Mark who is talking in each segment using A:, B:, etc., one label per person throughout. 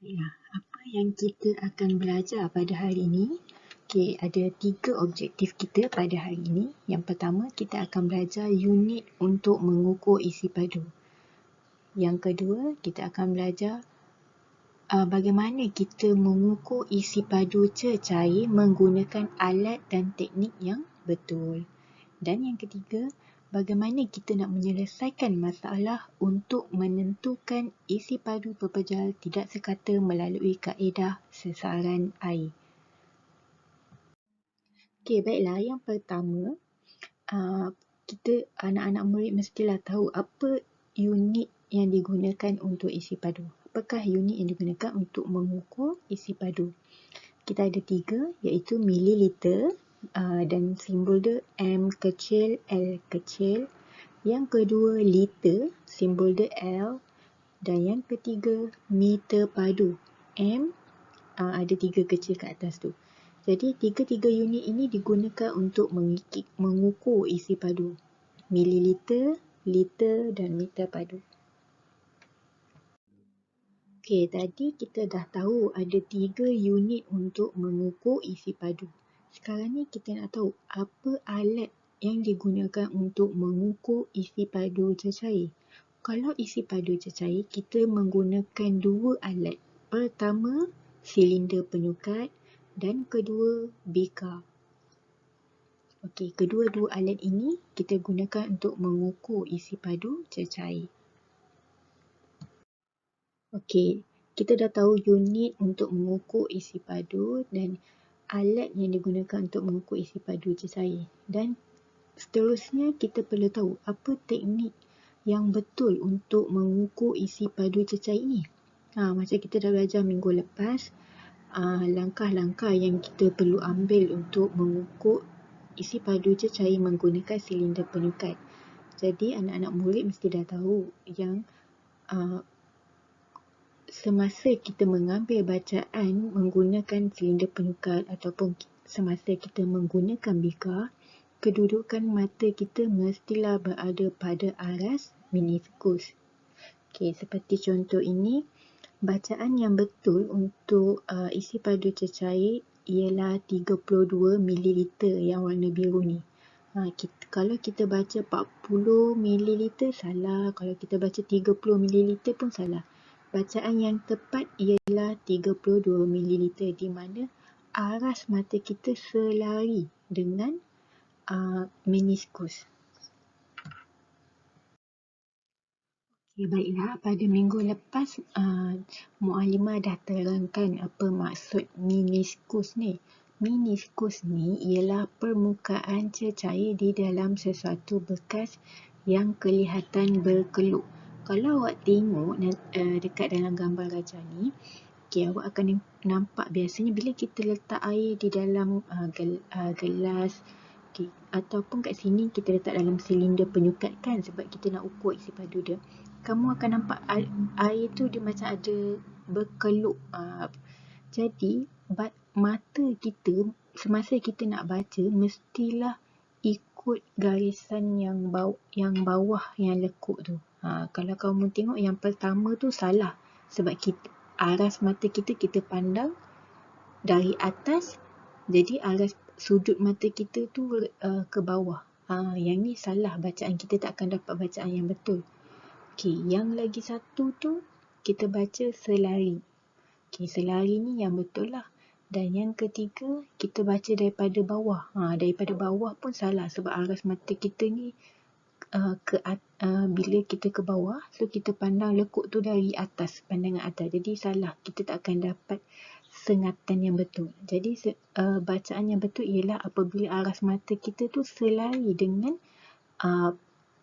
A: Ya, apa yang kita akan belajar pada hari ini? Okey, ada 3 objektif kita pada hari ini. Yang pertama, kita akan belajar unit untuk mengukur isi padu. Yang kedua, kita akan belajar bagaimana kita mengukur isi padu cecair menggunakan alat dan teknik yang betul. Dan yang ketiga, bagaimana kita nak menyelesaikan masalah untuk menentukan isi padu pepejal tidak sekata melalui kaedah sesaran air. Okey, baiklah. Yang pertama, kita anak-anak murid mestilah tahu apa unit yang digunakan untuk isi padu. Apakah unit yang digunakan untuk mengukur isi padu? Kita ada 3, iaitu mililiter dan simbol dia M kecil, L kecil. Yang kedua, liter, simbol dia L. Dan yang ketiga, meter padu, M. Ada 3 kecil kat atas tu. Jadi, 3 unit ini digunakan untuk mengukur isi padu. Mililiter, liter dan meter padu. Okey, tadi kita dah tahu ada 3 unit untuk mengukur isi padu. Sekarang ni kita nak tahu apa alat yang digunakan untuk mengukur isi padu cecair. Kalau isi padu cecair, kita menggunakan 2 alat. Pertama, silinder penyukat dan kedua, bika. Okey, kedua-dua alat ini kita gunakan untuk mengukur isi padu cecair. Okey, kita dah tahu unit untuk mengukur isi padu dan alat yang digunakan untuk mengukur isi padu cecair. Dan seterusnya kita perlu tahu apa teknik yang betul untuk mengukur isi padu cecair ni. Macam kita dah belajar minggu lepas, langkah-langkah yang kita perlu ambil untuk mengukur isi padu cecair menggunakan silinder penyukat. Jadi anak-anak murid mesti dah tahu yang semasa kita mengambil bacaan menggunakan silinder penyukat ataupun semasa kita menggunakan bika, kedudukan mata kita mestilah berada pada aras meniskus. Okey, seperti contoh ini, bacaan yang betul untuk isi padu cecair ialah 32 ml yang warna biru ni. Kalau kita baca 40 ml salah, kalau kita baca 30 ml pun salah. Bacaan yang tepat ialah 32 ml di mana aras mata kita selari dengan meniskus. Okay, baiklah, pada minggu lepas Muallimah dah terangkan apa maksud meniskus ni. Meniskus ni ialah permukaan cecair di dalam sesuatu bekas yang kelihatan berkeluk. Kalau awak tengok dekat dalam gambar raja ni, awak akan nampak biasanya bila kita letak air di dalam gelas, ataupun kat sini kita letak dalam silinder penyukat kan, sebab kita nak ukur isi padu dia. Kamu akan nampak air tu dia macam ada berkeluk. Jadi mata kita semasa kita nak baca mestilah ikut garisan yang bawah yang lekuk tu. Kalau kamu tengok yang pertama tu salah, sebab aras mata kita pandang dari atas, jadi aras sudut mata kita tu ke bawah. Yang ni salah, bacaan kita tak akan dapat bacaan yang betul. Okey, yang lagi satu tu kita baca selari. Okey, selari ni yang betul lah. Dan yang ketiga, kita baca daripada bawah. Daripada bawah pun salah sebab aras mata kita ni bila kita ke bawah, so kita pandang lekuk tu dari atas, pandangan atas. Jadi salah, kita tak akan dapat sengatan yang betul. Jadi bacaan yang betul ialah apabila aras mata kita tu selari dengan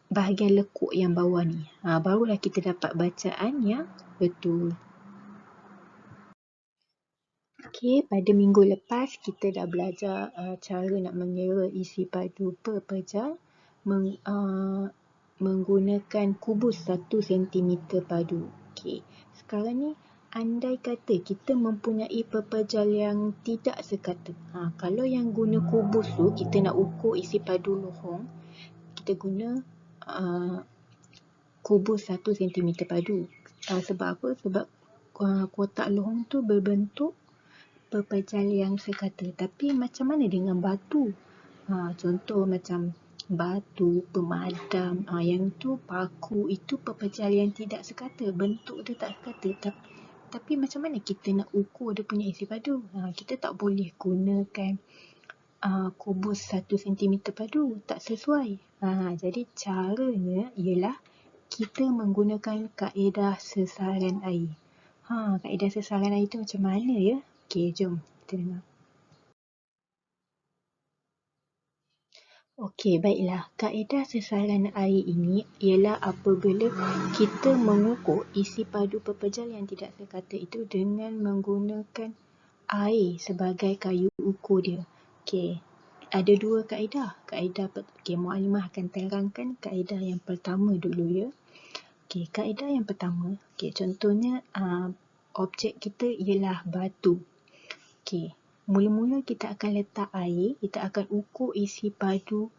A: bahagian lekuk yang bawah ni. Barulah kita dapat bacaan yang betul. Okey, pada minggu lepas kita dah belajar cara nak mengira isi padu pepejal menggunakan kubus 1 cm padu. Okey, sekarang ni andai kata kita mempunyai pepejal yang tidak sekata. Kalau yang guna kubus tu kita nak ukur isi padu lohong, kita guna kubus 1 cm padu. Sebab apa? Sebab kotak lohong tu berbentuk pepejal yang sekata. Tapi macam mana dengan batu? Contoh macam batu, pemadam, yang tu paku, itu pepejal yang tidak sekata, bentuk dia tak sekata. Tapi macam mana kita nak ukur dia punya isi padu? Kita tak boleh gunakan kubus 1 cm padu, tak sesuai. Jadi caranya ialah kita menggunakan kaedah sesaran air. Kaedah sesaran air tu macam mana ya? Okey, jom kita dengar. Okey, baiklah. Kaedah sesaran air ini ialah apabila kita mengukur isi padu pepejal yang tidak sekata itu dengan menggunakan air sebagai kayu ukur dia. Okey, ada dua kaedah. Muallimah akan terangkan kaedah yang pertama dulu ya. Okey, kaedah yang pertama, contohnya objek kita ialah batu. Okey, mula-mula kita akan letak air, kita akan ukur isi padu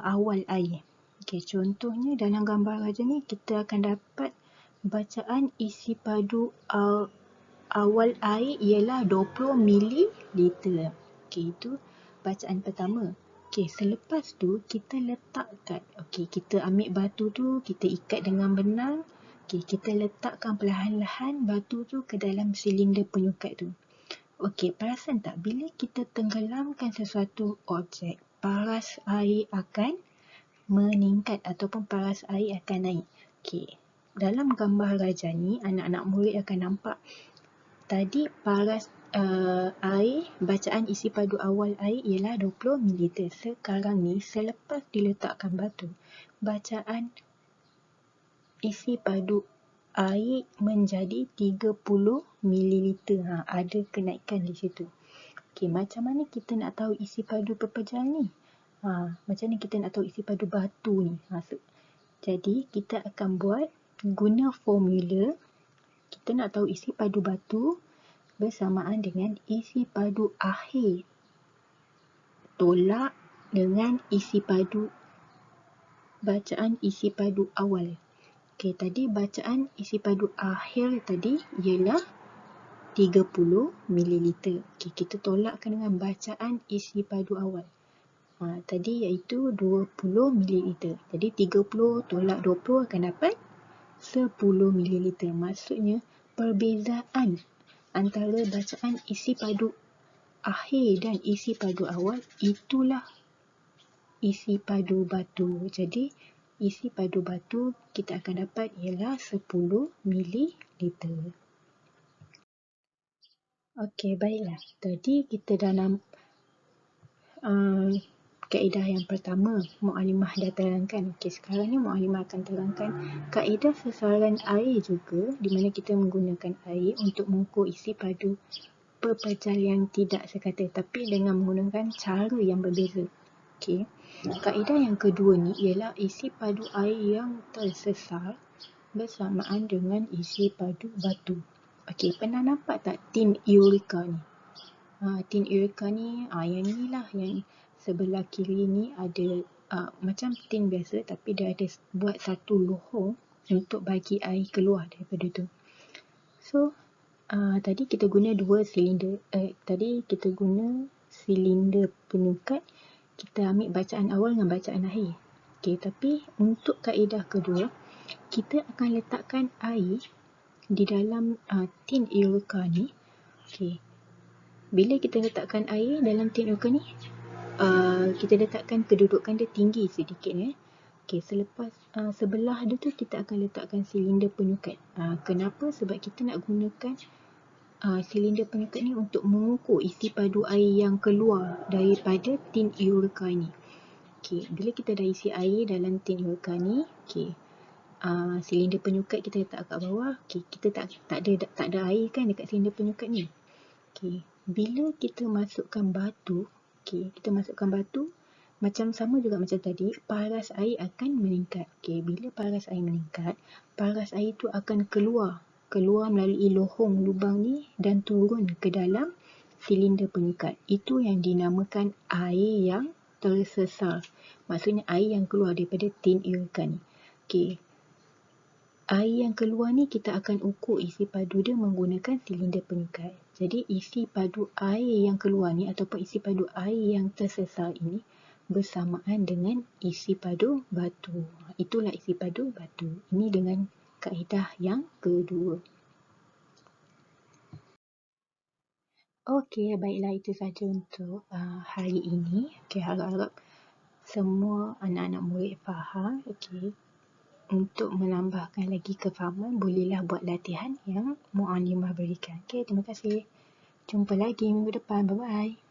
A: awal air. Okey, contohnya dalam gambar raja ni kita akan dapat bacaan isi padu awal air ialah 20 ml. Okey, itu bacaan pertama. Okey, selepas tu kita letakkan, kita ambil batu tu, kita ikat dengan benang. Okey, kita letakkan perlahan-lahan batu tu ke dalam silinder penyukat tu. Okey, perasan tak bila kita tenggelamkan sesuatu objek, paras air akan meningkat ataupun paras air akan naik. Okey, dalam gambar raja ni anak-anak murid akan nampak tadi paras air, bacaan isi padu awal air ialah 20 ml. Sekarang ni selepas diletakkan batu, bacaan isi padu air menjadi 30 ml. Ada kenaikan di situ. Okey, macam mana kita nak tahu isi padu pepejal ni? Macam mana kita nak tahu isi padu batu ni? Jadi kita akan guna formula. Kita nak tahu isi padu batu bersamaan dengan isi padu akhir tolak dengan isi padu bacaan isi padu awal. Okey, tadi bacaan isi padu akhir tadi ialah 30 ml. Okey, kita tolakkan dengan bacaan isi padu awal. Tadi iaitu 20 ml. Jadi 30 tolak 20 akan dapat 10 ml. Maksudnya perbezaan antara bacaan isi padu akhir dan isi padu awal itulah isi padu batu. Jadi isi padu batu kita akan dapat ialah 10 ml. Okey, baiklah. Tadi kita dalam kaedah yang pertama muallimah dah terangkan. Okey, sekarang ni muallimah akan terangkan kaedah sesaran air juga, di mana kita menggunakan air untuk mengukur isi padu pepejal yang tidak sekata, tapi dengan menggunakan cara yang berbeza. Okey, kaedah yang kedua ni ialah isi padu air yang tersesar bersamaan dengan isi padu batu. Okey, pernah nampak tak tin Eureka ni? Tin Eureka ni, yang ni lah, yang sebelah kiri ni ada macam tin biasa tapi dia ada buat satu lohong untuk bagi air keluar daripada tu. So, tadi kita guna dua silinder. Tadi kita guna silinder penyukat. Kita ambil bacaan awal dengan bacaan akhir. Okey, tapi untuk kaedah kedua, kita akan letakkan air di dalam tin Eureka ni. Okey, bila kita letakkan air dalam tin Eureka ni, kita letakkan kedudukan dia tinggi sedikit ya. Okey, selepas sebelah dia tu kita akan letakkan silinder penyukat. Kenapa? Sebab kita nak gunakan silinder penyukat ni untuk mengukur isi padu air yang keluar daripada tin Eureka ni. Okey, bila kita dah isi air dalam tin Eureka ni, silinder penyukat kita letak kat bawah. Okey, kita tak ada air kan dekat silinder penyukat ni. Okey, bila kita masukkan batu, macam sama juga macam tadi, paras air akan meningkat. Okey, bila paras air meningkat, paras air tu akan keluar melalui lohong lubang ni dan turun ke dalam silinder penyukat. Itu yang dinamakan air yang tersesar. Maksudnya air yang keluar daripada tin Eureka ni. Okey, air yang keluar ni kita akan ukur isi padu dia menggunakan silinder pengikat. Jadi isi padu air yang keluar ni ataupun isi padu air yang tersesar ini bersamaan dengan isi padu batu. Itulah isi padu batu. Ini dengan kaedah yang kedua. Okey, baiklah itu saja untuk hari ini. Okey, harap-harap semua anak-anak murid faham. Okey. Untuk menambahkan lagi kefahaman, bolehlah buat latihan yang Muallimah berikan. Okey, terima kasih. Jumpa lagi minggu depan. Bye-bye.